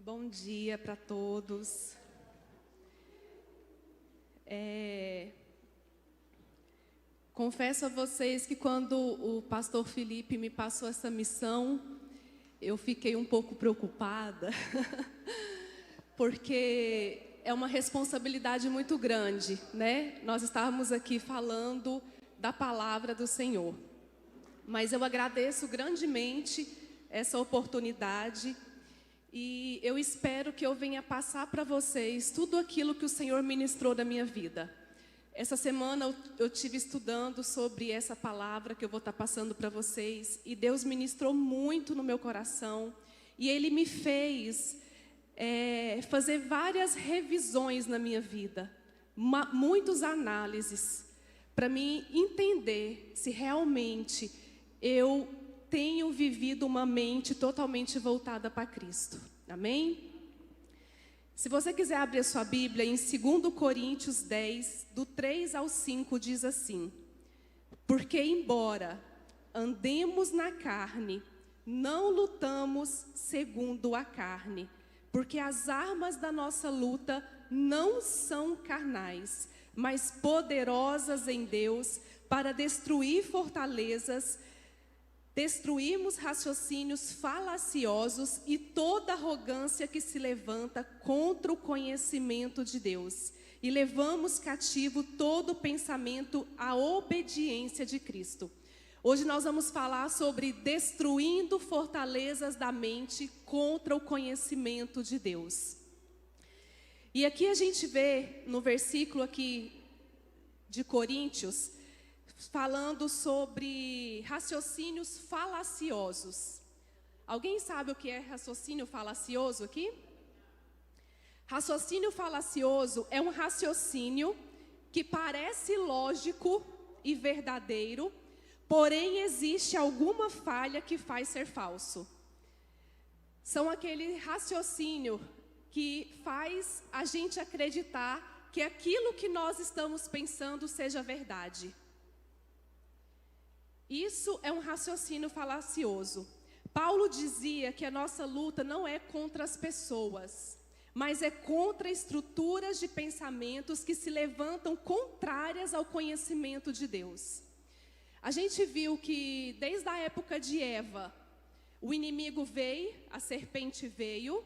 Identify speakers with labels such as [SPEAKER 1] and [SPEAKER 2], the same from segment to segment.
[SPEAKER 1] Bom dia para todos. Confesso a vocês que quando o pastor Felipe me passou essa missão, eu fiquei um pouco preocupada, porque é uma responsabilidade muito grande, né? Nós estávamos aqui falando da palavra do Senhor. Mas eu agradeço grandemente essa oportunidade. E eu espero que eu venha passar para vocês tudo aquilo que o Senhor ministrou da minha vida. Essa semana eu tive estudando sobre essa palavra que eu vou estar passando para vocês. E Deus ministrou muito no meu coração. E Ele me fez fazer várias revisões na minha vida. Muitas análises. Para mim entender se realmente eu tenho vivido uma mente totalmente voltada para Cristo. Amém? Se você quiser abrir a sua Bíblia, em 2 Coríntios 10, do 3 ao 5, diz assim: porque embora andemos na carne, não lutamos segundo a carne, porque as armas da nossa luta não são carnais, mas poderosas em Deus para destruir fortalezas. Destruímos raciocínios falaciosos e toda arrogância que se levanta contra o conhecimento de Deus. E levamos cativo todo pensamento à obediência de Cristo. Hoje nós vamos falar sobre destruindo fortalezas da mente contra o conhecimento de Deus. E aqui a gente vê no versículo aqui de Coríntios, falando sobre raciocínios falaciosos. Alguém sabe o que é raciocínio falacioso aqui? Raciocínio falacioso é um raciocínio que parece lógico e verdadeiro, porém existe alguma falha que faz ser falso. São aquele raciocínio que faz a gente acreditar que aquilo que nós estamos pensando seja verdade. Isso é um raciocínio falacioso. Paulo dizia que a nossa luta não é contra as pessoas, mas é contra estruturas de pensamentos que se levantam contrárias ao conhecimento de Deus. A gente viu que desde a época de Eva, o inimigo veio, a serpente veio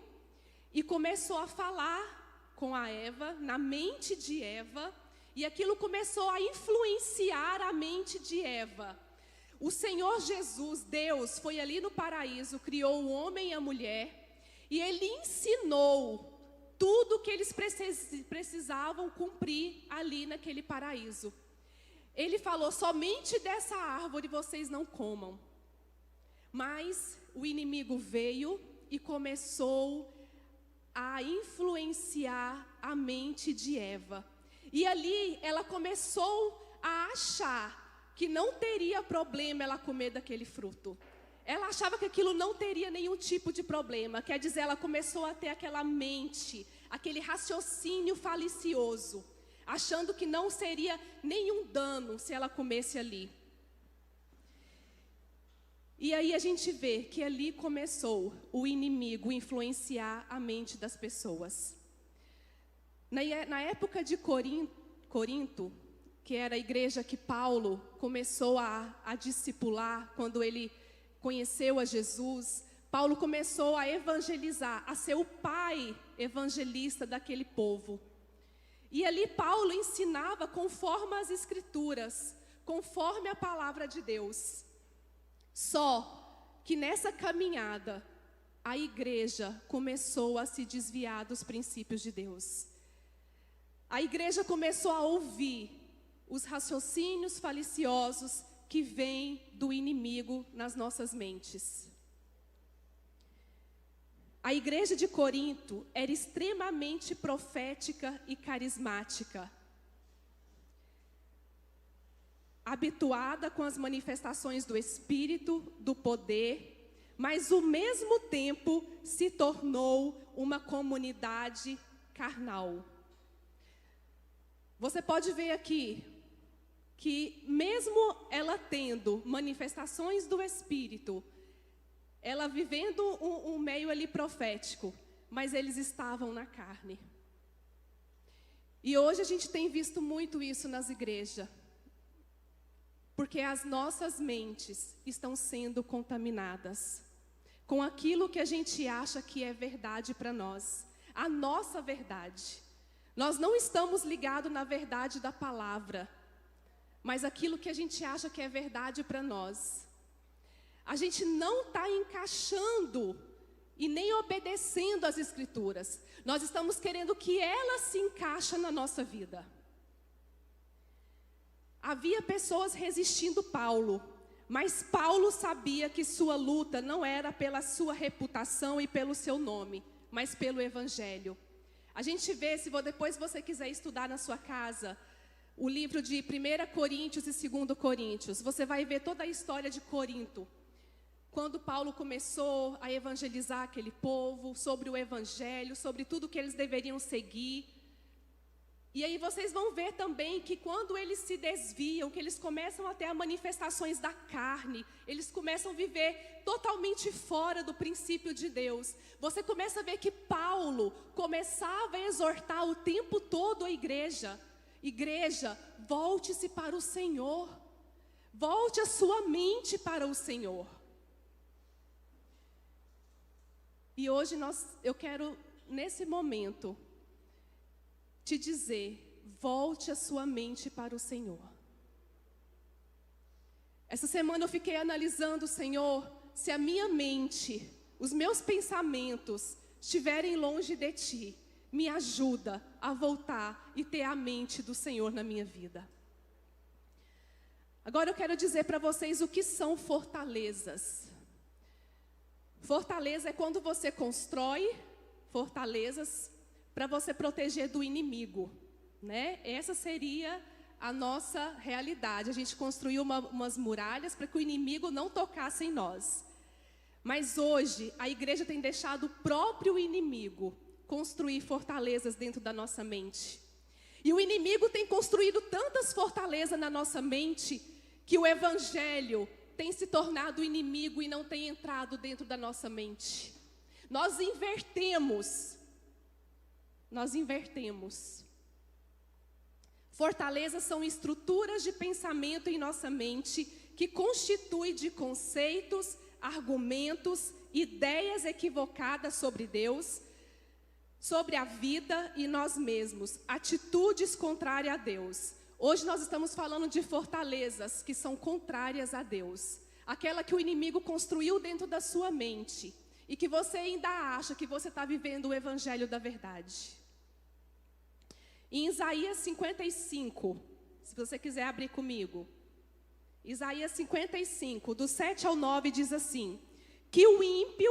[SPEAKER 1] e começou a falar com a Eva, na mente de Eva, e aquilo começou a influenciar a mente de Eva. O Senhor Jesus, Deus, foi ali no paraíso, criou o homem e a mulher, e Ele ensinou tudo o que eles precisavam cumprir ali naquele paraíso. Ele falou: somente dessa árvore vocês não comam. Mas o inimigo veio e começou a influenciar a mente de Eva. E ali ela começou a achar que não teria problema ela comer daquele fruto. Ela achava que aquilo não teria nenhum tipo de problema. Quer dizer, ela começou a ter aquela mente, aquele raciocínio falicioso, achando que não seria nenhum dano se ela comesse ali. E aí a gente vê que ali começou o inimigo influenciar a mente das pessoas. Na época de Corinto, que era a igreja que Paulo começou a discipular, quando ele conheceu a Jesus, Paulo começou a evangelizar, a ser o pai evangelista daquele povo. E ali Paulo ensinava conforme as Escrituras, conforme a palavra de Deus. Só que nessa caminhada, a igreja começou a se desviar dos princípios de Deus. A igreja começou a ouvir os raciocínios faliciosos que vêm do inimigo nas nossas mentes. A igreja de Corinto era extremamente profética e carismática, habituada com as manifestações do Espírito, do poder, mas ao mesmo tempo se tornou uma comunidade carnal. Você pode ver aqui que mesmo ela tendo manifestações do Espírito, ela vivendo um meio ali profético, mas eles estavam na carne. E hoje a gente tem visto muito isso nas igrejas, porque as nossas mentes estão sendo contaminadas com aquilo que a gente acha que é verdade para nós, a nossa verdade. Nós não estamos ligados na verdade da palavra, mas aquilo que a gente acha que é verdade para nós. A gente não está encaixando e nem obedecendo às Escrituras. Nós estamos querendo que ela se encaixe na nossa vida. Havia pessoas resistindo Paulo, mas Paulo sabia que sua luta não era pela sua reputação e pelo seu nome, mas pelo Evangelho. A gente vê, depois você quiser estudar na sua casa, o livro de 1 Coríntios e 2 Coríntios, você vai ver toda a história de Corinto. Quando Paulo começou a evangelizar aquele povo, sobre o Evangelho, sobre tudo que eles deveriam seguir. E aí vocês vão ver também que quando eles se desviam, que eles começam a ter manifestações da carne, eles começam a viver totalmente fora do princípio de Deus. Você começa a ver que Paulo começava a exortar o tempo todo a igreja. Igreja, volte-se para o Senhor. Volte a sua mente para o Senhor. E hoje eu quero, nesse momento, te dizer, volte a sua mente para o Senhor. Essa semana eu fiquei analisando, Senhor, se a minha mente, os meus pensamentos estiverem longe de Ti, me ajuda a voltar e ter a mente do Senhor na minha vida. Agora eu quero dizer para vocês o que são fortalezas. Fortaleza é quando você constrói fortalezas para você proteger do inimigo, né? Essa seria a nossa realidade. A gente construiu umas muralhas para que o inimigo não tocasse em nós. Mas hoje a igreja tem deixado o próprio inimigo construir fortalezas dentro da nossa mente. E o inimigo tem construído tantas fortalezas na nossa mente que o Evangelho tem se tornado inimigo e não tem entrado dentro da nossa mente. Nós invertemos. Fortalezas são estruturas de pensamento em nossa mente que constituem de conceitos, argumentos, ideias equivocadas sobre Deus, sobre a vida e nós mesmos, atitudes contrárias a Deus. Hoje nós estamos falando de fortalezas que são contrárias a Deus. Aquela que o inimigo construiu dentro da sua mente e que você ainda acha que você está vivendo o evangelho da verdade. Em Isaías 55, se você quiser abrir comigo. Isaías 55, do 7 ao 9, diz assim: que o ímpio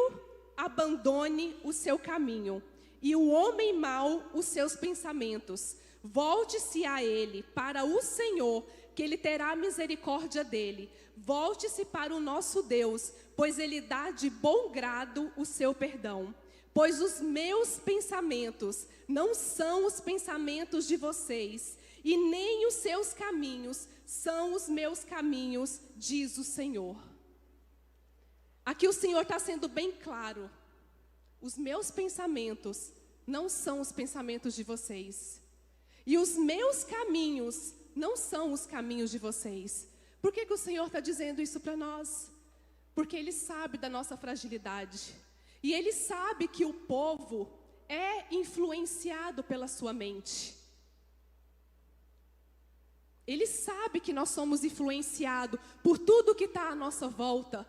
[SPEAKER 1] abandone o seu caminho e o homem mau os seus pensamentos. Volte-se a ele, para o Senhor, que ele terá misericórdia dele. Volte-se para o nosso Deus, pois ele dá de bom grado o seu perdão. Pois os meus pensamentos não são os pensamentos de vocês, e nem os seus caminhos são os meus caminhos, diz o Senhor. Aqui o Senhor está sendo bem claro. Os meus pensamentos não são os pensamentos de vocês. E os meus caminhos não são os caminhos de vocês. Por que o Senhor está dizendo isso para nós? Porque Ele sabe da nossa fragilidade. E Ele sabe que o povo é influenciado pela sua mente. Ele sabe que nós somos influenciados por tudo que está à nossa volta.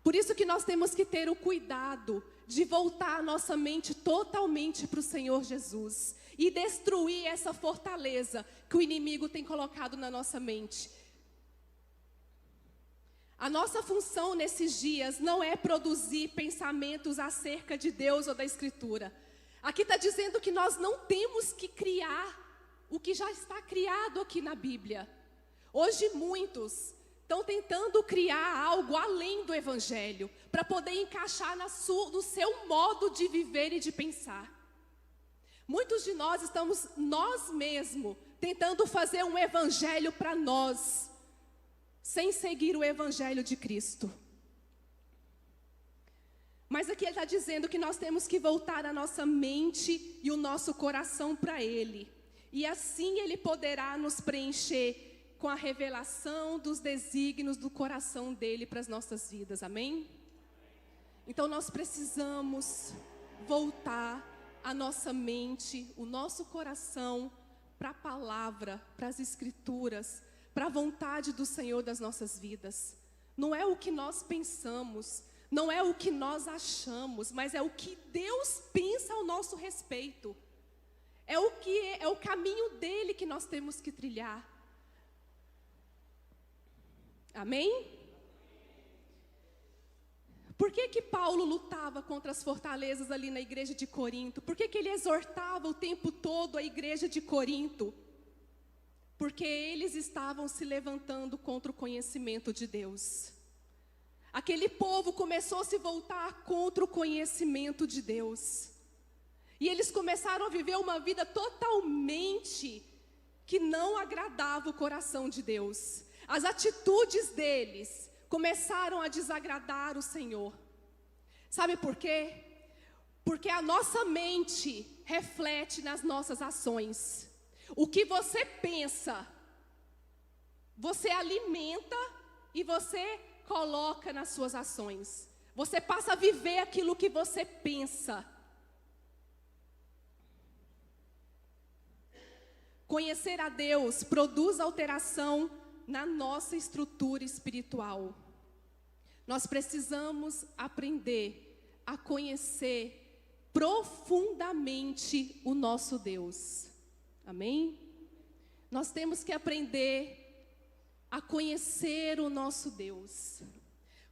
[SPEAKER 1] Por isso que nós temos que ter o cuidado de voltar a nossa mente totalmente para o Senhor Jesus e destruir essa fortaleza que o inimigo tem colocado na nossa mente. A nossa função nesses dias não é produzir pensamentos acerca de Deus ou da Escritura. Aqui está dizendo que nós não temos que criar o que já está criado aqui na Bíblia. Hoje muitos estão tentando criar algo além do Evangelho, para poder encaixar no seu modo de viver e de pensar. Muitos de nós estamos, nós mesmos, tentando fazer um Evangelho para nós, sem seguir o Evangelho de Cristo. Mas aqui ele está dizendo que nós temos que voltar a nossa mente e o nosso coração para Ele. E assim Ele poderá nos preencher com a revelação dos desígnios do coração dEle para as nossas vidas. Amém? Então nós precisamos voltar a nossa mente, o nosso coração para a palavra, para as escrituras, para a vontade do Senhor das nossas vidas. Não é o que nós pensamos, não é o que nós achamos, mas é o que Deus pensa ao nosso respeito. É o caminho dele que nós temos que trilhar. Amém? Por que Paulo lutava contra as fortalezas ali na igreja de Corinto? Por que ele exortava o tempo todo a igreja de Corinto? Porque eles estavam se levantando contra o conhecimento de Deus. Aquele povo começou a se voltar contra o conhecimento de Deus. E eles começaram a viver uma vida totalmente que não agradava o coração de Deus. As atitudes deles começaram a desagradar o Senhor. Sabe por quê? Porque a nossa mente reflete nas nossas ações. O que você pensa, você alimenta e você coloca nas suas ações. Você passa a viver aquilo que você pensa. Conhecer a Deus produz alteração na nossa estrutura espiritual. Nós precisamos aprender a conhecer profundamente o nosso Deus. Amém? Nós temos que aprender a conhecer o nosso Deus.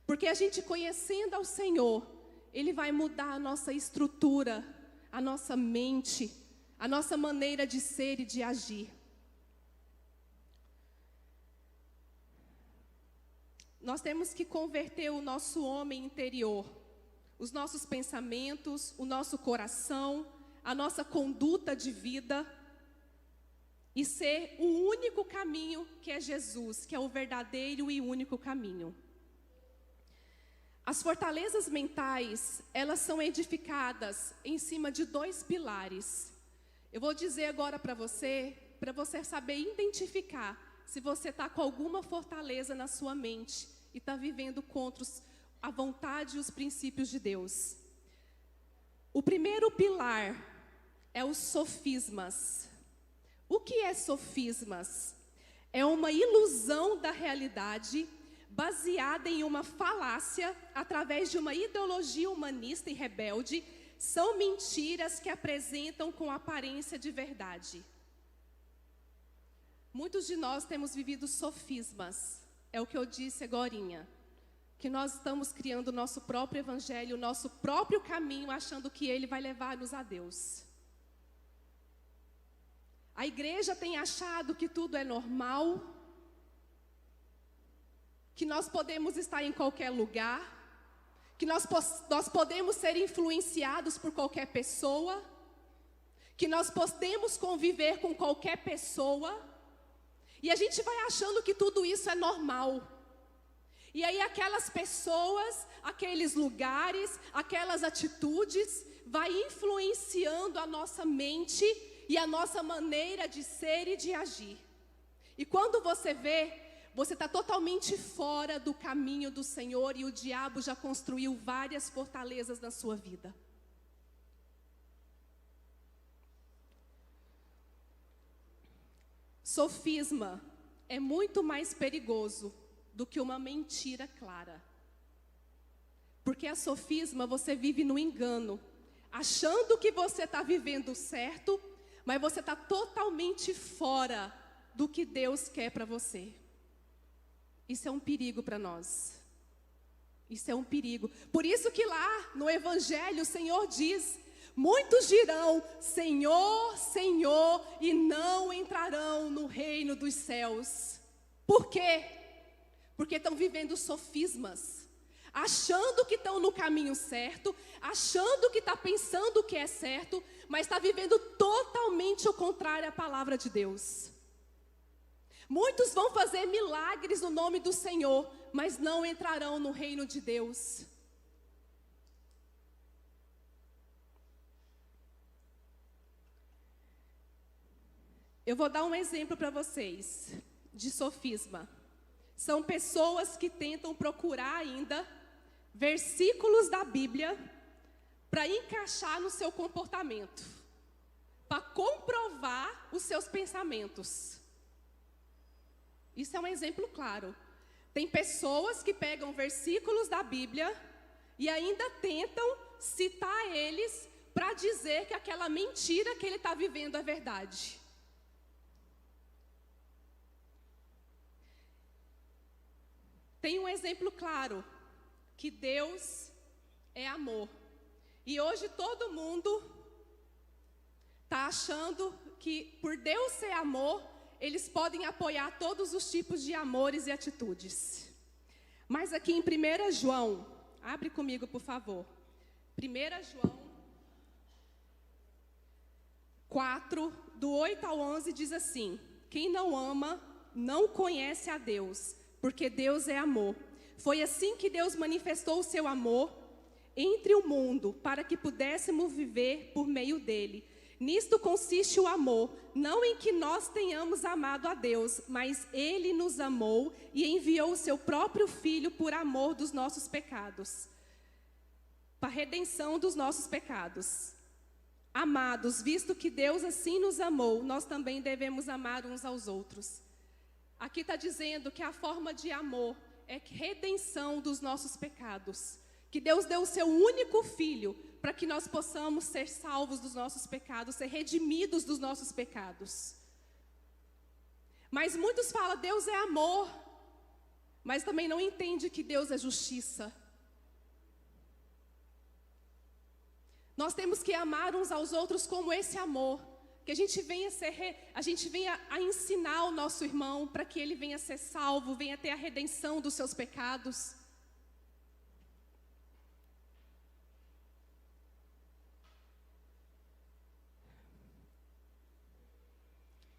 [SPEAKER 1] Porque a gente conhecendo ao Senhor, Ele vai mudar a nossa estrutura, a nossa mente, a nossa maneira de ser e de agir. Nós temos que converter o nosso homem interior, os nossos pensamentos, o nosso coração, a nossa conduta de vida, e ser o único caminho que é Jesus, que é o verdadeiro e único caminho. As fortalezas mentais, elas são edificadas em cima de 2 pilares. Eu vou dizer agora para você saber identificar se você está com alguma fortaleza na sua mente e está vivendo contra a vontade e os princípios de Deus. O primeiro pilar é os sofismas. O que é sofismas? É uma ilusão da realidade baseada em uma falácia através de uma ideologia humanista e rebelde. São mentiras que apresentam com aparência de verdade. Muitos de nós temos vivido sofismas. É o que eu disse agorinha. Que nós estamos criando o nosso próprio evangelho, o nosso próprio caminho, achando que ele vai levar-nos a Deus. A igreja tem achado que tudo é normal, que nós podemos estar em qualquer lugar, que nós podemos ser influenciados por qualquer pessoa, que nós podemos conviver com qualquer pessoa, e a gente vai achando que tudo isso é normal. E aí aquelas pessoas, aqueles lugares, aquelas atitudes, vai influenciando a nossa mente e a nossa maneira de ser e de agir. E quando você vê, você está totalmente fora do caminho do Senhor e o diabo já construiu várias fortalezas na sua vida. Sofisma é muito mais perigoso do que uma mentira clara. Porque a sofisma você vive no engano, achando que você está vivendo certo, mas você está totalmente fora do que Deus quer para você. Isso é um perigo para nós. Isso é um perigo. Por isso que lá no Evangelho o Senhor diz: muitos dirão, Senhor, Senhor, e não entrarão no reino dos céus. Por quê? Porque estão vivendo sofismas, achando que estão no caminho certo, achando que está pensando o que é certo, mas está vivendo totalmente o contrário à palavra de Deus. Muitos vão fazer milagres no nome do Senhor, mas não entrarão no reino de Deus. Eu vou dar um exemplo para vocês de sofisma. São pessoas que tentam procurar ainda versículos da Bíblia para encaixar no seu comportamento, para comprovar os seus pensamentos. Isso é um exemplo claro. Tem pessoas que pegam versículos da Bíblia e ainda tentam citar eles para dizer que aquela mentira que ele está vivendo é verdade. Tem um exemplo claro, que Deus é amor. E hoje todo mundo está achando que por Deus ser amor, eles podem apoiar todos os tipos de amores e atitudes. Mas aqui em 1 João, abre comigo por favor. 1 João 4, do 8 ao 11 diz assim: quem não ama, não conhece a Deus, porque Deus é amor. Foi assim que Deus manifestou o seu amor entre o mundo, para que pudéssemos viver por meio dele. Nisto consiste o amor, não em que nós tenhamos amado a Deus, mas ele nos amou e enviou o seu próprio Filho por amor dos nossos pecados, para a redenção dos nossos pecados. Amados, visto que Deus assim nos amou, nós também devemos amar uns aos outros. Aqui está dizendo que a forma de amor é redenção dos nossos pecados. Que Deus deu o seu único Filho para que nós possamos ser salvos dos nossos pecados, ser redimidos dos nossos pecados. Mas muitos falam, Deus é amor, mas também não entende que Deus é justiça. Nós temos que amar uns aos outros como esse amor. Que a gente venha a ensinar o nosso irmão para que ele venha ser salvo, venha ter a redenção dos seus pecados.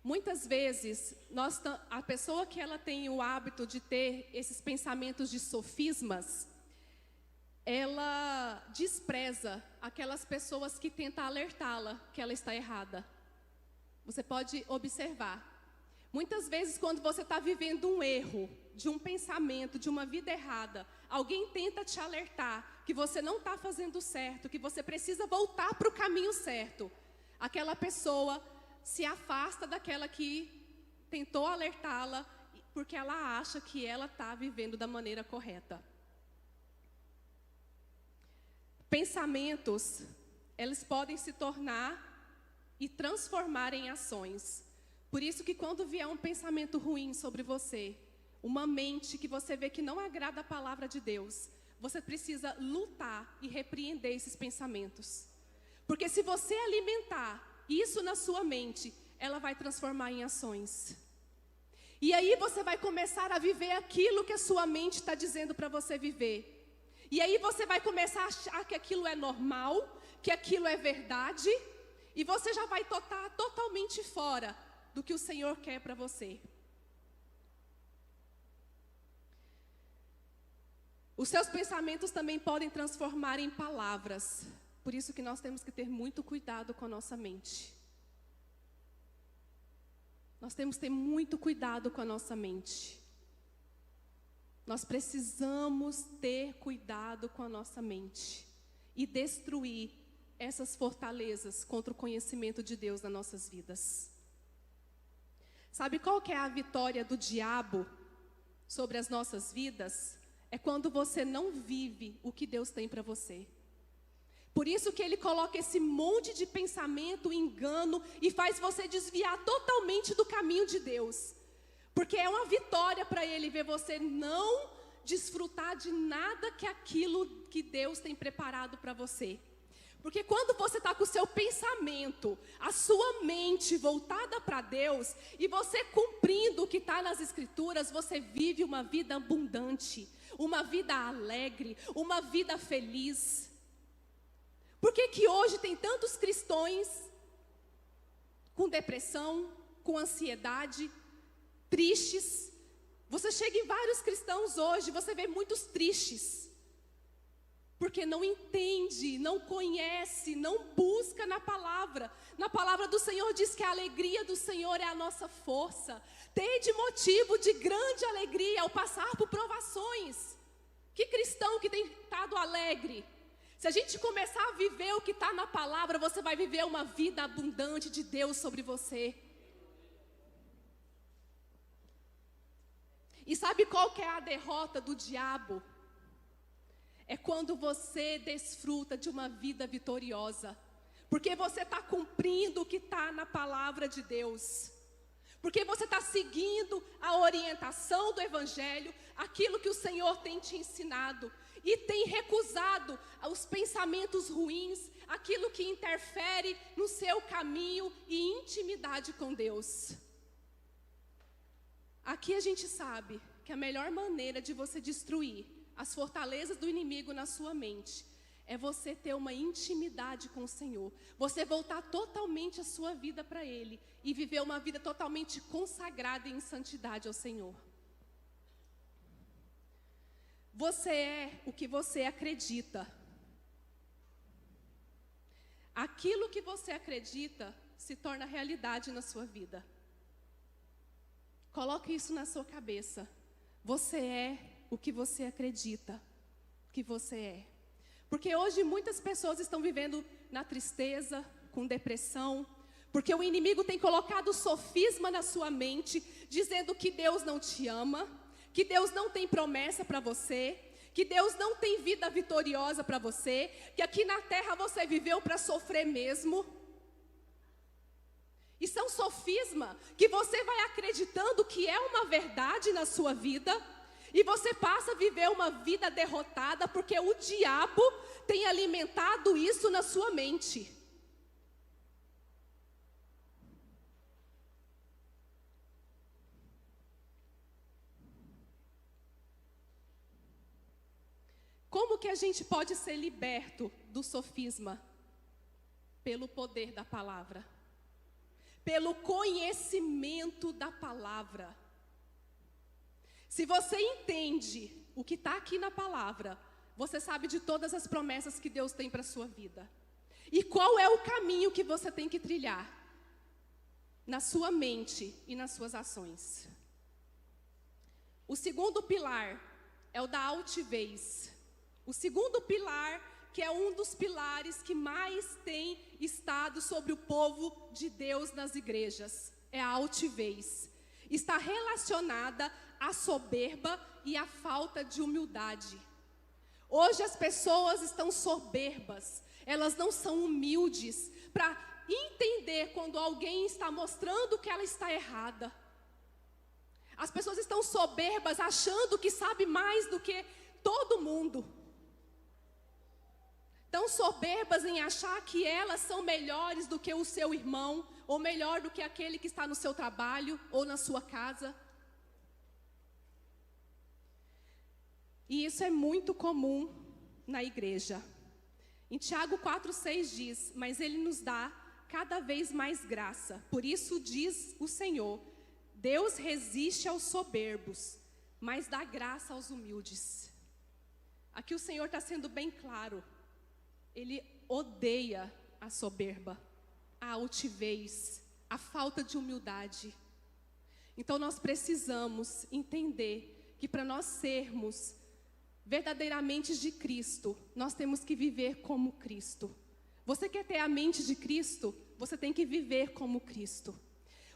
[SPEAKER 1] Muitas vezes, a pessoa que ela tem o hábito de ter esses pensamentos de sofismas, ela despreza aquelas pessoas que tentam alertá-la que ela está errada. Você pode observar. Muitas vezes, quando você está vivendo um erro, de um pensamento, de uma vida errada, alguém tenta te alertar que você não está fazendo certo, que você precisa voltar para o caminho certo. Aquela pessoa se afasta daquela que tentou alertá-la, porque ela acha que ela está vivendo da maneira correta. Pensamentos, eles podem se tornar e transformar em ações. Por isso que quando vier um pensamento ruim sobre você, uma mente que você vê que não agrada a palavra de Deus, você precisa lutar e repreender esses pensamentos. Porque se você alimentar isso na sua mente, ela vai transformar em ações. E aí você vai começar a viver aquilo que a sua mente está dizendo para você viver. E aí você vai começar a achar que aquilo é normal, que aquilo é verdade, e você já vai estar totalmente fora do que o Senhor quer para você. Os seus pensamentos também podem transformar em palavras. Por isso que nós temos que ter muito cuidado com a nossa mente. Nós temos que ter muito cuidado com a nossa mente. Nós precisamos ter cuidado com a nossa mente e destruir essas fortalezas contra o conhecimento de Deus nas nossas vidas. Sabe qual que é a vitória do diabo sobre as nossas vidas? É quando você não vive o que Deus tem para você. Por isso que ele coloca esse monte de pensamento, engano, e faz você desviar totalmente do caminho de Deus. Porque é uma vitória para ele ver você não desfrutar de nada que aquilo que Deus tem preparado para você. Porque quando você está com o seu pensamento, a sua mente voltada para Deus, e você cumprindo o que está nas Escrituras, você vive uma vida abundante, uma vida alegre, uma vida feliz. Por que que hoje tem tantos cristãos com depressão, com ansiedade, tristes? Você chega em vários cristãos hoje, você vê muitos tristes. Porque não entende, não conhece, não busca busca na palavra. Na palavra do Senhor diz que a alegria do Senhor é a nossa força. Tende motivo de grande alegria ao passar por provações. Que cristão que tem estado alegre? Se a gente começar a viver o que está na palavra, você vai viver uma vida abundante de Deus sobre você. E sabe qual que é a derrota do diabo? É quando você desfruta de uma vida vitoriosa. Porque você está cumprindo o que está na palavra de Deus. Porque você está seguindo a orientação do Evangelho, aquilo que o Senhor tem te ensinado. E tem recusado os pensamentos ruins, aquilo que interfere no seu caminho e intimidade com Deus. Aqui a gente sabe que a melhor maneira de você destruir as fortalezas do inimigo na sua mente é você ter uma intimidade com o Senhor. Você voltar totalmente a sua vida para Ele e viver uma vida totalmente consagrada em santidade ao Senhor. Você é o que você acredita. Aquilo que você acredita se torna realidade na sua vida. Coloque isso na sua cabeça. Você é o que você acredita que você é. Porque hoje muitas pessoas estão vivendo na tristeza, com depressão, porque o inimigo tem colocado sofisma na sua mente, dizendo que Deus não te ama, que Deus não tem promessa para você, que Deus não tem vida vitoriosa para você, que aqui na terra você viveu para sofrer mesmo. Isso é um sofisma que você vai acreditando que é uma verdade na sua vida, e você passa a viver uma vida derrotada, porque o diabo tem alimentado isso na sua mente. Como que a gente pode ser liberto do sofisma? Pelo poder da palavra. Pelo conhecimento da palavra. Se você entende o que está aqui na palavra, você sabe de todas as promessas que Deus tem para a sua vida. E qual é o caminho que você tem que trilhar? Na sua mente e nas suas ações. O segundo pilar é o da altivez. O segundo pilar, que é um dos pilares que mais tem estado sobre o povo de Deus nas igrejas, é a altivez. Está relacionada à soberba e à falta de humildade. Hoje as pessoas estão soberbas, elas não são humildes para entender quando alguém está mostrando que ela está errada. As pessoas estão soberbas achando que sabe mais do que todo mundo. Estão soberbas em achar que elas são melhores do que o seu irmão, ou melhor do que aquele que está no seu trabalho ou na sua casa. E isso é muito comum na igreja. Em Tiago 4,6 diz: mas Ele nos dá cada vez mais graça. Por isso diz o Senhor: Deus resiste aos soberbos, mas dá graça aos humildes. Aqui o Senhor está sendo bem claro. Ele odeia a soberba, a altivez, a falta de humildade. Então nós precisamos entender que para nós sermos verdadeiramente de Cristo, nós temos que viver como Cristo. Você quer ter a mente de Cristo? Você tem que viver como Cristo.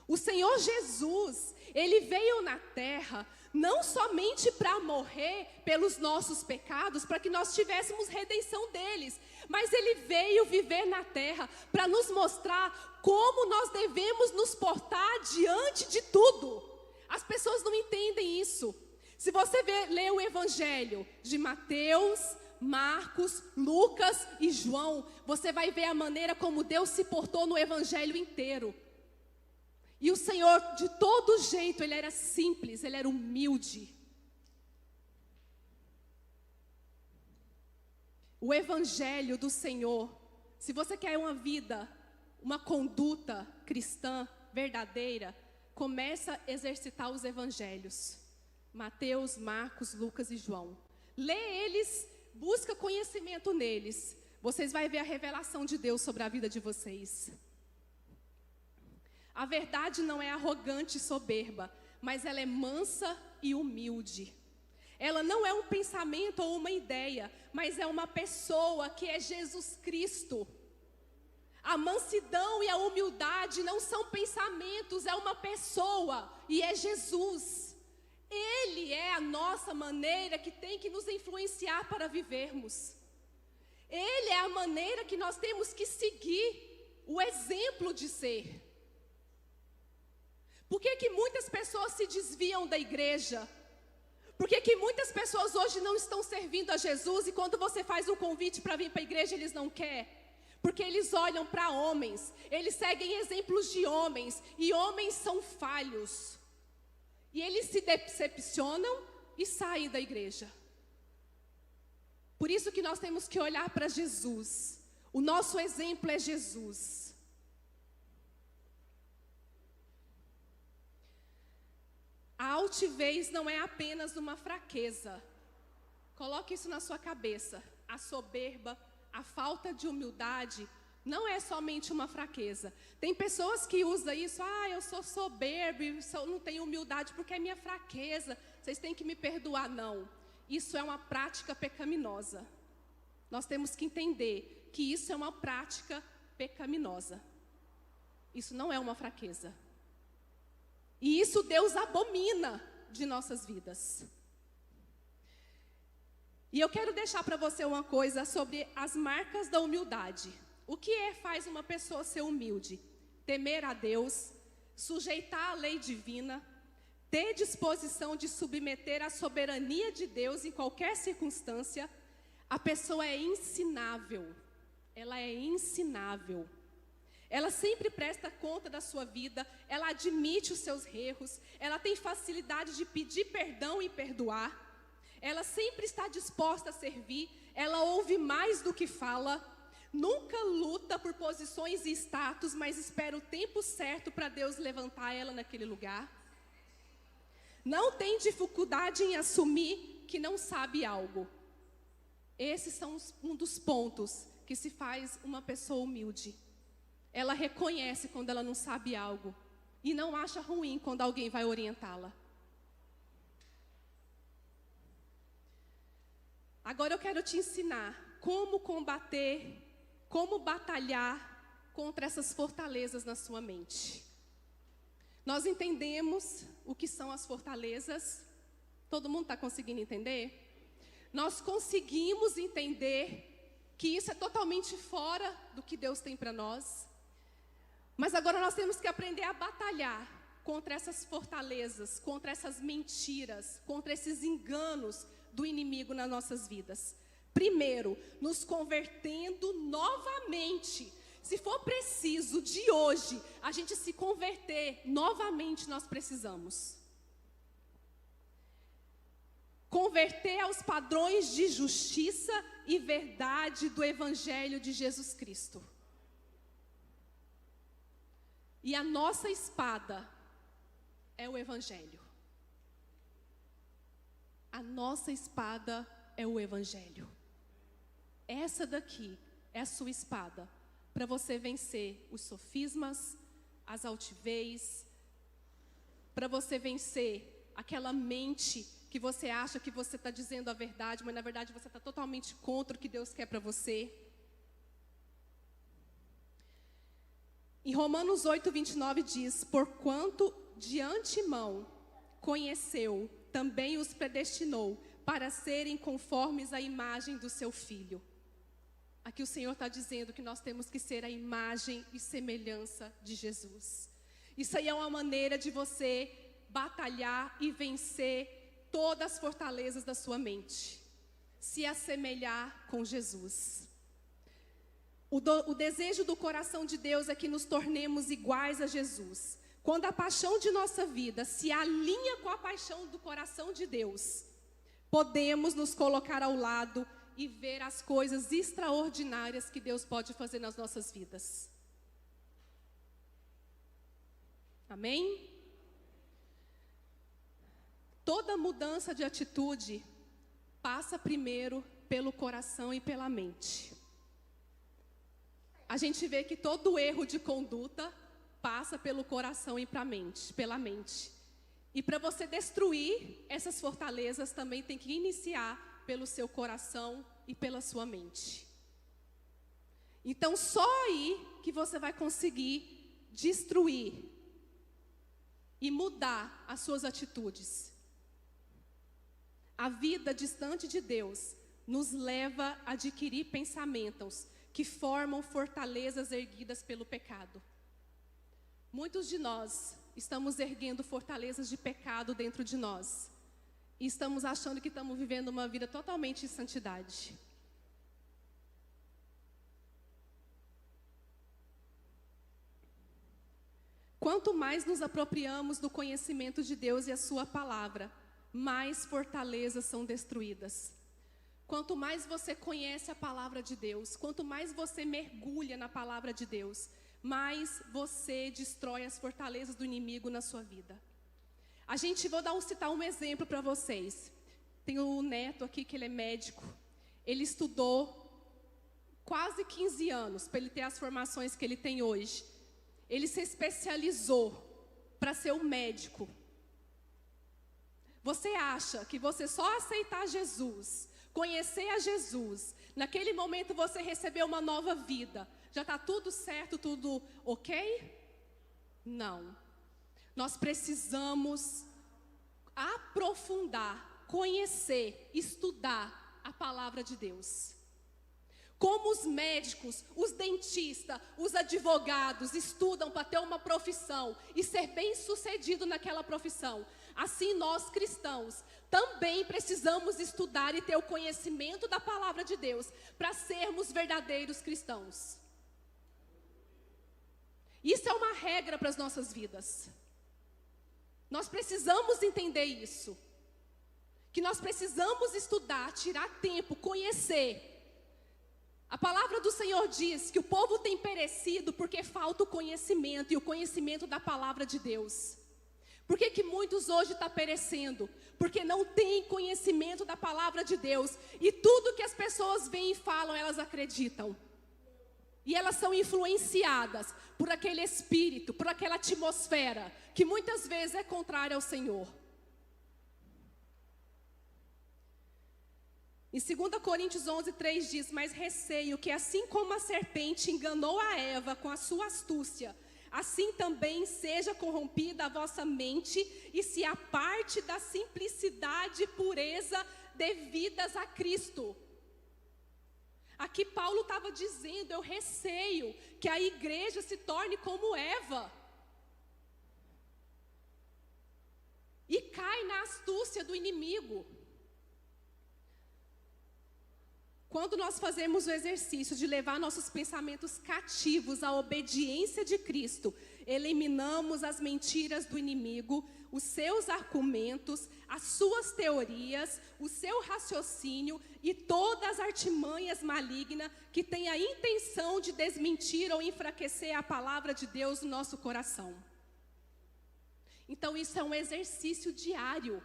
[SPEAKER 1] O Senhor Jesus, Ele veio na terra não somente para morrer pelos nossos pecados, para que nós tivéssemos redenção deles, mas Ele veio viver na terra para nos mostrar como nós devemos nos portar diante de tudo. As pessoas não entendem isso. Se você ler o Evangelho de Mateus, Marcos, Lucas e João, você vai ver a maneira como Deus se portou no Evangelho inteiro. E o Senhor, de todo jeito, Ele era simples, Ele era humilde. O Evangelho do Senhor, se você quer uma vida, uma conduta cristã verdadeira, começa a exercitar os Evangelhos. Mateus, Marcos, Lucas e João. Lê eles, busca conhecimento neles. vocês vão ver a revelação de Deus sobre a vida de vocês. A verdade não é arrogante e soberba, mas ela é mansa e humilde. Ela não é um pensamento ou uma ideia, mas é uma pessoa que é Jesus Cristo. A mansidão e a humildade não são pensamentos, é uma pessoa e é Jesus. Ele é a nossa maneira que tem que nos influenciar para vivermos. Ele é a maneira que nós temos que seguir, o exemplo de ser. Por que muitas pessoas se desviam da igreja? Por que muitas pessoas hoje não estão servindo a Jesus e quando você faz um convite para vir para a igreja eles não querem? Porque eles olham para homens, eles seguem exemplos de homens e homens são falhos. E eles se decepcionam e saem da igreja. Por isso que nós temos que olhar para Jesus. O nosso exemplo é Jesus. A altivez não é apenas uma fraqueza. Coloque isso na sua cabeça. A soberba, a falta de humildade não é somente uma fraqueza. Tem pessoas que usam isso, eu sou soberbo, eu não tenho humildade porque é minha fraqueza, vocês têm que me perdoar. Não, isso é uma prática pecaminosa. Nós temos que entender que isso é uma prática pecaminosa. Isso não é uma fraqueza. E isso Deus abomina de nossas vidas. E eu quero deixar para você uma coisa sobre as marcas da humildade. O que faz uma pessoa ser humilde? Temer a Deus, sujeitar a lei divina, ter disposição de submeter à soberania de Deus em qualquer circunstância. A pessoa é ensinável. Ela é ensinável. Ela sempre presta conta da sua vida, ela admite os seus erros, ela tem facilidade de pedir perdão e perdoar. Ela sempre está disposta a servir, ela ouve mais do que fala, nunca luta por posições e status, mas espera o tempo certo para Deus levantar ela naquele lugar. Não tem dificuldade em assumir que não sabe algo. Esses são um dos pontos que se faz uma pessoa humilde. Ela reconhece quando ela não sabe algo e não acha ruim quando alguém vai orientá-la. Agora eu quero te ensinar como combater, como batalhar contra essas fortalezas na sua mente. Nós entendemos o que são as fortalezas. Todo mundo está conseguindo entender? Nós conseguimos entender que isso é totalmente fora do que Deus tem para nós. Mas agora nós temos que aprender a batalhar contra essas fortalezas, contra essas mentiras, contra esses enganos do inimigo nas nossas vidas. Primeiro, nos convertendo novamente. Se for preciso de hoje a gente se converter novamente, nós precisamos. Converter aos padrões de justiça e verdade do Evangelho de Jesus Cristo. E a nossa espada é o Evangelho. A nossa espada é o Evangelho. Essa daqui é a sua espada para você vencer os sofismas, as altivez, para você vencer aquela mente que você acha que você está dizendo a verdade, mas na verdade você está totalmente contra o que Deus quer para você. Em Romanos 8:29 diz: porquanto de antemão conheceu, também os predestinou para serem conformes à imagem do seu Filho. Aqui o Senhor está dizendo que nós temos que ser a imagem e semelhança de Jesus. Isso aí é uma maneira de você batalhar e vencer todas as fortalezas da sua mente. Se assemelhar com Jesus. O desejo do coração de Deus é que nos tornemos iguais a Jesus. Quando a paixão de nossa vida se alinha com a paixão do coração de Deus, podemos nos colocar ao lado e ver as coisas extraordinárias que Deus pode fazer nas nossas vidas. Amém? Toda mudança de atitude passa primeiro pelo coração e pela mente. a gente vê que todo erro de conduta passa pelo coração e pela mente. E para você destruir essas fortalezas, também tem que iniciar pelo seu coração e pela sua mente. Então, só aí que você vai conseguir destruir e mudar as suas atitudes. A vida distante de Deus nos leva a adquirir pensamentos que formam fortalezas erguidas pelo pecado. Muitos de nós estamos erguendo fortalezas de pecado dentro de nós. E estamos achando que estamos vivendo uma vida totalmente em santidade. Quanto mais nos apropriamos do conhecimento de Deus e a sua palavra, mais fortalezas são destruídas. Quanto mais você conhece a palavra de Deus, quanto mais você mergulha na palavra de Deus, mais você destrói as fortalezas do inimigo na sua vida. Vou citar um exemplo para vocês. Tem o neto aqui, que ele é médico. Ele estudou quase 15 anos para ele ter as formações que ele tem hoje. Ele se especializou para ser um médico. Você acha que você só aceitar Jesus, conhecer a Jesus, naquele momento você recebeu uma nova vida, já está tudo certo, tudo ok? Não. Nós precisamos aprofundar, conhecer, estudar a palavra de Deus. Como os médicos, os dentistas, os advogados estudam para ter uma profissão e ser bem-sucedido naquela profissão, assim nós cristãos também precisamos estudar e ter o conhecimento da palavra de Deus para sermos verdadeiros cristãos. Isso é uma regra para as nossas vidas. Nós precisamos entender isso. Que nós precisamos estudar, tirar tempo, conhecer. A palavra do Senhor diz que o povo tem perecido porque falta o conhecimento e o conhecimento da palavra de Deus. Por que muitos hoje estão perecendo? Porque não têm conhecimento da palavra de Deus. E tudo que as pessoas veem e falam, elas acreditam. E elas são influenciadas por aquele espírito, por aquela atmosfera, que muitas vezes é contrária ao Senhor. Em 2 Coríntios 11:3 diz: mas receio que assim como a serpente enganou a Eva com a sua astúcia, assim também seja corrompida a vossa mente e se aparte da simplicidade e pureza devidas a Cristo. Aqui Paulo estava dizendo: eu receio que a igreja se torne como Eva e cai na astúcia do inimigo. Quando nós fazemos o exercício de levar nossos pensamentos cativos à obediência de Cristo, eliminamos as mentiras do inimigo, os seus argumentos, as suas teorias, o seu raciocínio e todas as artimanhas malignas que têm a intenção de desmentir ou enfraquecer a palavra de Deus no nosso coração. Então isso é um exercício diário.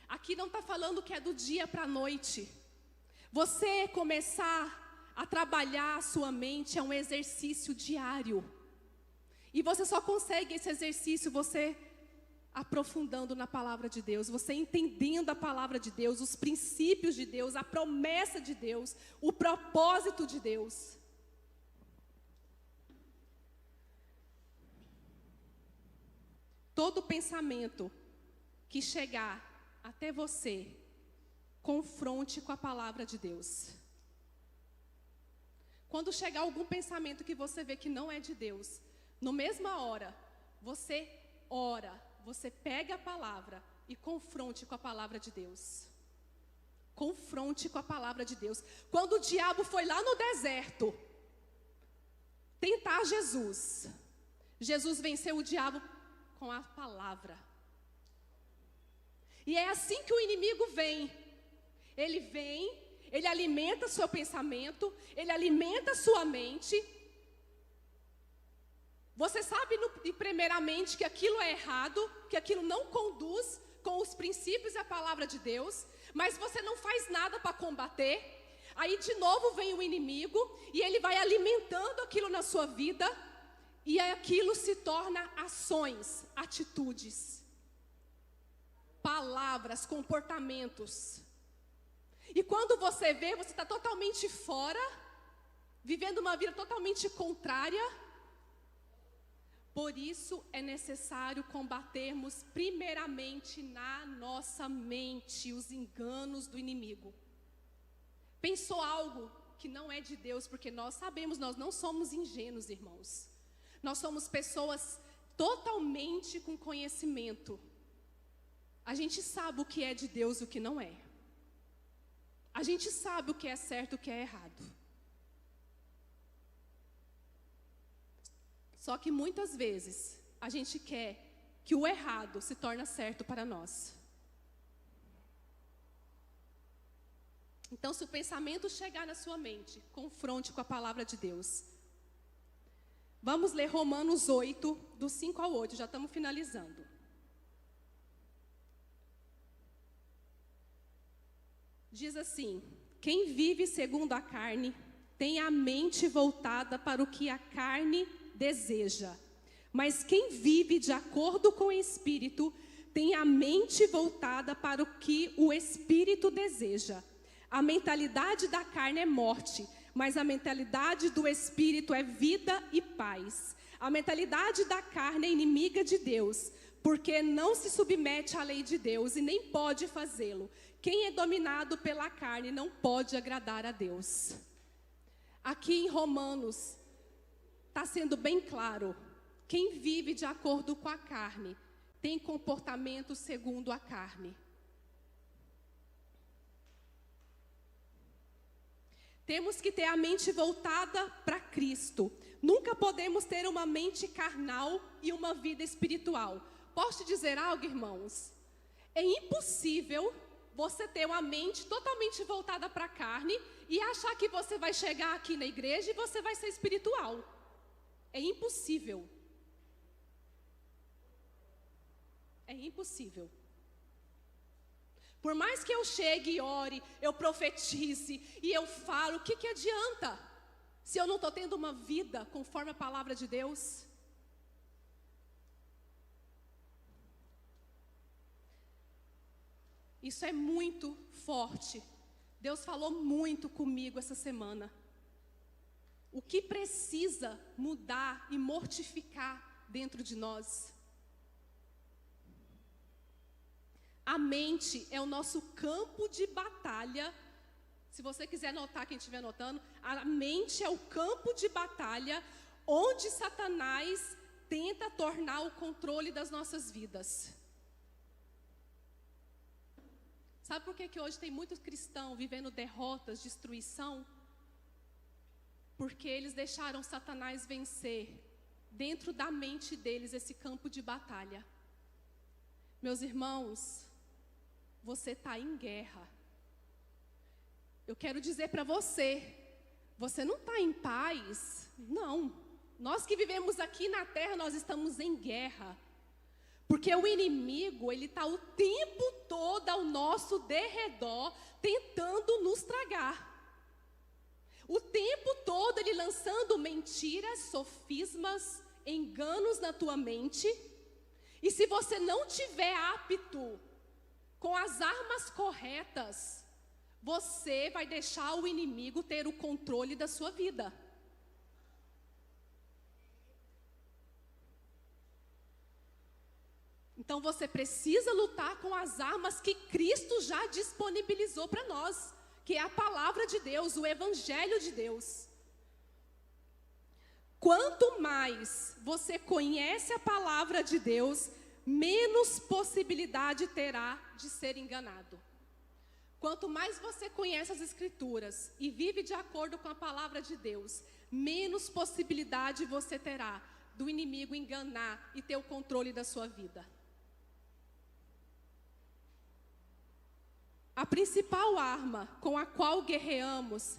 [SPEAKER 1] Aqui não está falando que é do dia para a noite. Você começar a trabalhar a sua mente é um exercício diário. E você só consegue esse exercício você aprofundando na palavra de Deus, você entendendo a palavra de Deus, os princípios de Deus, a promessa de Deus, o propósito de Deus. Todo pensamento que chegar até você, confronte com a palavra de Deus. Quando chegar algum pensamento que você vê que não é de Deus, na mesma hora, você ora, você pega a palavra e confronte com a palavra de Deus. Confronte com a palavra de Deus. Quando o diabo foi lá no deserto tentar Jesus, Jesus venceu o diabo com a palavra. E é assim que o inimigo vem. Ele vem, ele alimenta seu pensamento, ele alimenta sua mente. Você sabe primeiramente que aquilo é errado, que aquilo não conduz com os princípios e a palavra de Deus, mas você não faz nada para combater. Aí de novo vem o inimigo e ele vai alimentando aquilo na sua vida e aquilo se torna ações, atitudes, palavras, comportamentos. E quando você vê, você está totalmente fora, vivendo uma vida totalmente contrária. Por isso é necessário combatermos primeiramente na nossa mente os enganos do inimigo. Pensou algo que não é de Deus, porque nós sabemos, nós não somos ingênuos, irmãos. Nós somos pessoas totalmente com conhecimento. A gente sabe o que é de Deus e o que não é. A gente sabe o que é certo e o que é errado. Só que muitas vezes a gente quer que o errado se torne certo para nós. Então, se o pensamento chegar na sua mente, confronte com a palavra de Deus. Vamos ler Romanos 8, do 5 ao 8, já estamos finalizando. Diz assim: quem vive segundo a carne, tem a mente voltada para o que a carne deseja. Mas quem vive de acordo com o Espírito, tem a mente voltada para o que o Espírito deseja. A mentalidade da carne é morte, mas a mentalidade do Espírito é vida e paz. A mentalidade da carne é inimiga de Deus, porque não se submete à lei de Deus e nem pode fazê-lo. Quem é dominado pela carne não pode agradar a Deus. Aqui em Romanos, está sendo bem claro. Quem vive de acordo com a carne, tem comportamento segundo a carne. Temos que ter a mente voltada para Cristo. Nunca podemos ter uma mente carnal e uma vida espiritual. Posso te dizer algo, irmãos? É impossível você ter uma mente totalmente voltada para a carne e achar que você vai chegar aqui na igreja e você vai ser espiritual. É impossível. É impossível. Por mais que eu chegue e ore, eu profetize e eu falo, o que adianta? Se eu não estou tendo uma vida conforme a palavra de Deus? Isso é muito forte. Deus falou muito comigo essa semana. O que precisa mudar e mortificar dentro de nós? A mente é o nosso campo de batalha. Se você quiser anotar, quem estiver anotando, a mente é o campo de batalha onde Satanás tenta tornar o controle das nossas vidas. Sabe por que hoje tem muitos cristãos vivendo derrotas, destruição? Porque eles deixaram Satanás vencer dentro da mente deles esse campo de batalha. Meus irmãos, você está em guerra. Eu quero dizer para você, você não está em paz, não. Nós que vivemos aqui na terra, nós estamos em guerra. Porque o inimigo, ele está o tempo todo ao nosso derredor, tentando nos tragar. O tempo todo ele lançando mentiras, sofismas, enganos na tua mente. E se você não tiver apto com as armas corretas, você vai deixar o inimigo ter o controle da sua vida. Então você precisa lutar com as armas que Cristo já disponibilizou para nós, que é a palavra de Deus, o Evangelho de Deus. Quanto mais você conhece a palavra de Deus, menos possibilidade terá de ser enganado. Quanto mais você conhece as Escrituras e vive de acordo com a palavra de Deus, menos possibilidade você terá do inimigo enganar e ter o controle da sua vida. A principal arma com a qual guerreamos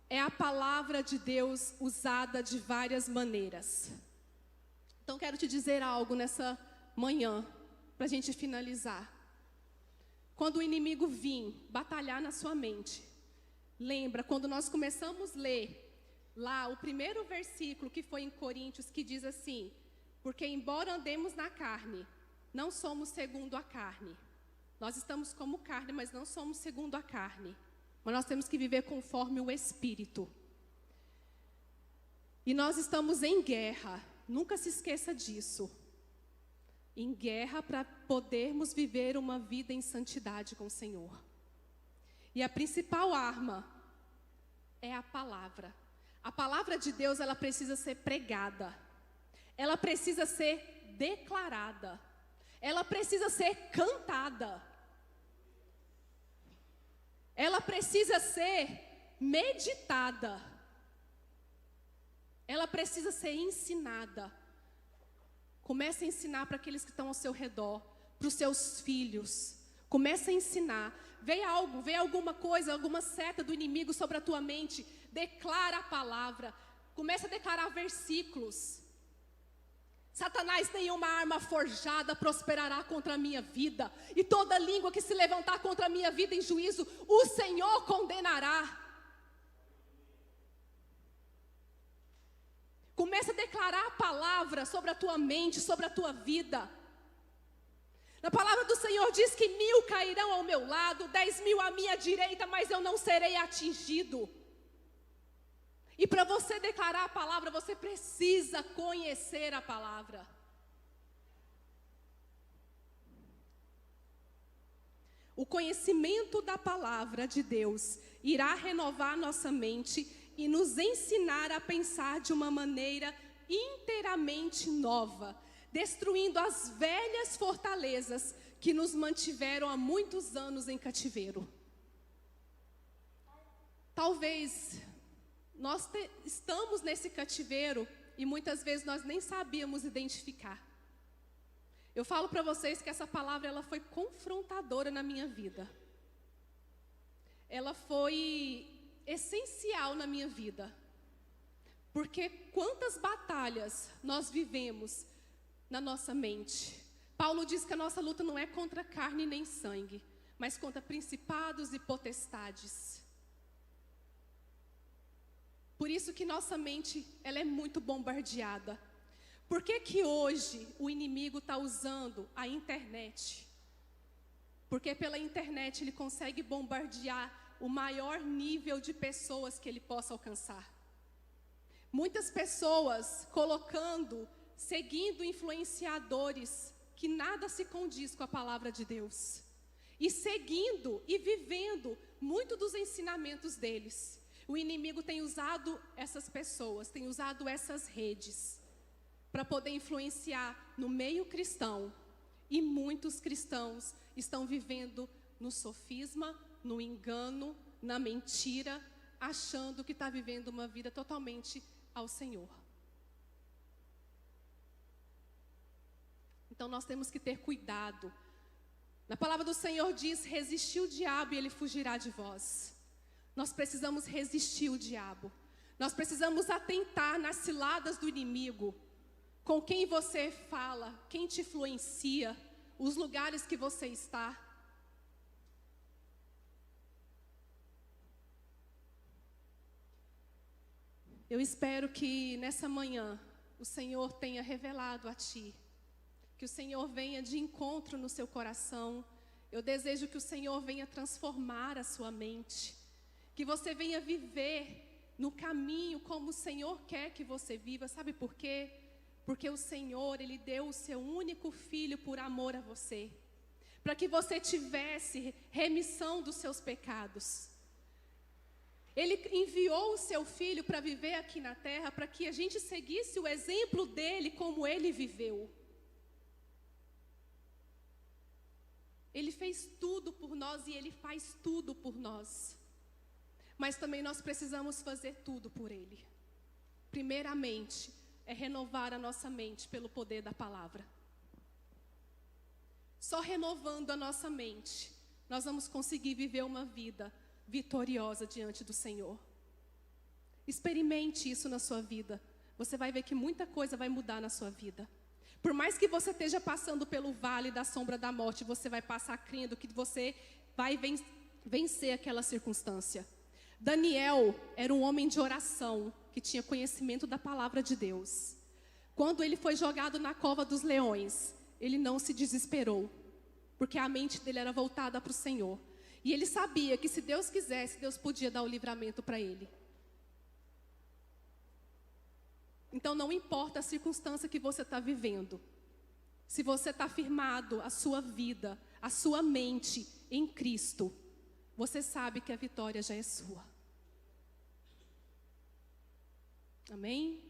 [SPEAKER 1] é a palavra de Deus usada de várias maneiras. Então quero te dizer algo nessa manhã, para a gente finalizar. Quando o inimigo vir batalhar na sua mente, lembra quando nós começamos a ler lá o primeiro versículo que foi em Coríntios, que diz assim: porque embora andemos na carne, não somos segundo a carne. Nós estamos como carne, mas não somos segundo a carne. Mas nós temos que viver conforme o Espírito. E nós estamos em guerra, nunca se esqueça disso. Em guerra para podermos viver uma vida em santidade com o Senhor. E a principal arma é a palavra. A palavra de Deus, ela precisa ser pregada. Ela precisa ser declarada. Ela precisa ser cantada. Ela precisa ser meditada. Ela precisa ser ensinada. Comece a ensinar para aqueles que estão ao seu redor, para os seus filhos. Comece a ensinar. Vê alguma coisa, alguma seta do inimigo sobre a tua mente. Declara a palavra. Comece a declarar versículos. Satanás, nenhuma arma forjada prosperará contra a minha vida. E toda língua que se levantar contra a minha vida em juízo, o Senhor condenará. Comece a declarar a palavra sobre a tua mente, sobre a tua vida. Na palavra do Senhor diz que 1000 cairão ao meu lado, 10.000 à minha direita, mas eu não serei atingido. E para você declarar a palavra, você precisa conhecer a palavra. O conhecimento da palavra de Deus irá renovar nossa mente e nos ensinar a pensar de uma maneira inteiramente nova, destruindo as velhas fortalezas que nos mantiveram há muitos anos em cativeiro. Talvez nós estamos nesse cativeiro e muitas vezes nós nem sabíamos identificar. Eu falo para vocês que essa palavra ela foi confrontadora na minha vida. Ela foi essencial na minha vida. Porque quantas batalhas nós vivemos na nossa mente. Paulo diz que a nossa luta não é contra carne nem sangue, mas contra principados e potestades. Por isso que nossa mente ela é muito bombardeada. Por que hoje o inimigo está usando a internet? Porque pela internet ele consegue bombardear o maior nível de pessoas que ele possa alcançar. Muitas pessoas seguindo influenciadores que nada se condiz com a palavra de Deus. E seguindo e vivendo muito dos ensinamentos deles. O inimigo tem usado essas pessoas, tem usado essas redes para poder influenciar no meio cristão. E muitos cristãos estão vivendo no sofisma, no engano, na mentira, achando que está vivendo uma vida totalmente ao Senhor. Então nós temos que ter cuidado. Na palavra do Senhor diz: resistir o diabo e ele fugirá de vós. Nós precisamos resistir o diabo. Nós precisamos atentar nas ciladas do inimigo. Com quem você fala, quem te influencia, os lugares que você está. Eu espero que nessa manhã o Senhor tenha revelado a ti. Que o Senhor venha de encontro no seu coração. Eu desejo que o Senhor venha transformar a sua mente. Que você venha viver no caminho como o Senhor quer que você viva. Sabe por quê? Porque o Senhor, Ele deu o seu único filho por amor a você. Para que você tivesse remissão dos seus pecados. Ele enviou o seu filho para viver aqui na terra, para que a gente seguisse o exemplo dele como ele viveu. Ele fez tudo por nós e ele faz tudo por nós. Mas também nós precisamos fazer tudo por ele. Primeiramente, é renovar a nossa mente pelo poder da palavra. Só renovando a nossa mente, nós vamos conseguir viver uma vida vitoriosa diante do Senhor. Experimente isso na sua vida. Você vai ver que muita coisa vai mudar na sua vida. Por mais que você esteja passando pelo vale da sombra da morte, você vai passar crendo que você vai vencer aquela circunstância. Daniel era um homem de oração, que tinha conhecimento da palavra de Deus. Quando ele foi jogado na cova dos leões, ele não se desesperou, porque a mente dele era voltada para o Senhor. E ele sabia que se Deus quisesse, Deus podia dar o livramento para ele. Então não importa a circunstância que você está vivendo. Se você está firmado, a sua vida, a sua mente em Cristo, você sabe que a vitória já é sua. Amém?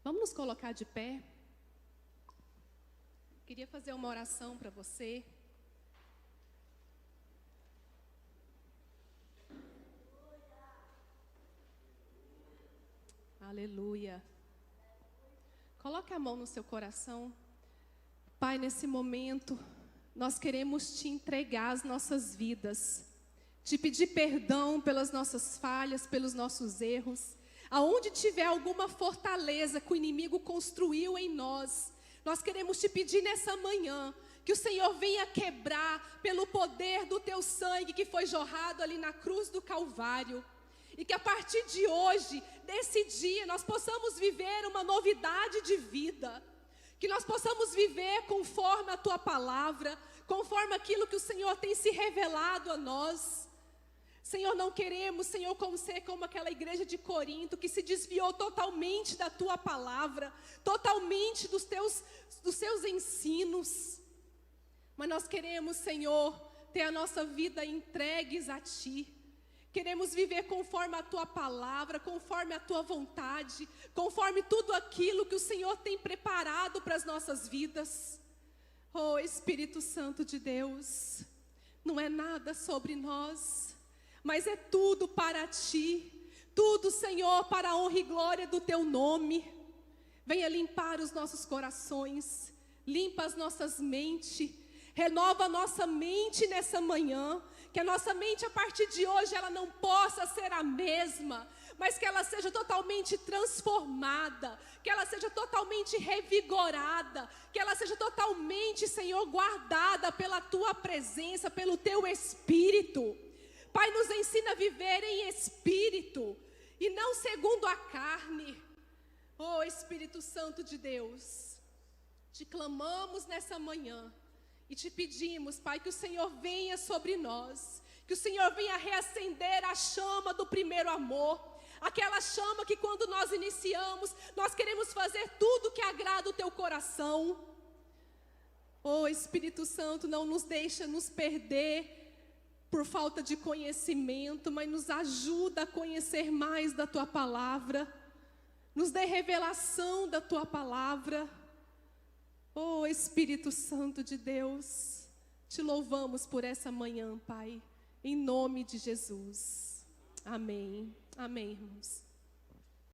[SPEAKER 1] Vamos nos colocar de pé. Queria fazer uma oração para você. Aleluia. Coloque a mão no seu coração. Pai, nesse momento, nós queremos te entregar as nossas vidas. Te pedir perdão pelas nossas falhas, pelos nossos erros. Aonde tiver alguma fortaleza que o inimigo construiu em nós, nós queremos te pedir nessa manhã, que o Senhor venha quebrar pelo poder do teu sangue que foi jorrado ali na cruz do Calvário. E que a partir de hoje, desse dia, nós possamos viver uma novidade de vida. Que nós possamos viver conforme a tua palavra, conforme aquilo que o Senhor tem se revelado a nós. Senhor, não queremos, Senhor, ser como aquela igreja de Corinto, que se desviou totalmente da tua palavra, totalmente dos seus ensinos. Mas nós queremos, Senhor, ter a nossa vida entregues a ti. Queremos viver conforme a tua palavra, conforme a tua vontade, conforme tudo aquilo que o Senhor tem preparado para as nossas vidas. Oh, Espírito Santo de Deus, não é nada sobre nós, mas é tudo para ti. Tudo, Senhor, para a honra e glória do teu nome. Venha limpar os nossos corações, limpa as nossas mentes, renova a nossa mente nessa manhã. Que a nossa mente a partir de hoje ela não possa ser a mesma, mas que ela seja totalmente transformada, que ela seja totalmente revigorada, que ela seja totalmente, Senhor, guardada pela tua presença, pelo teu Espírito. Pai, nos ensina a viver em Espírito e não segundo a carne. Oh, Espírito Santo de Deus, te clamamos nessa manhã. E te pedimos, Pai, que o Senhor venha sobre nós, que o Senhor venha reacender a chama do primeiro amor, aquela chama que quando nós iniciamos, nós queremos fazer tudo que agrada o teu coração. Oh, Espírito Santo, não nos deixa nos perder por falta de conhecimento, mas nos ajuda a conhecer mais da tua palavra, nos dê revelação da tua palavra. Oh, Espírito Santo de Deus, te louvamos por essa manhã, Pai, em nome de Jesus. Amém. Amém, irmãos.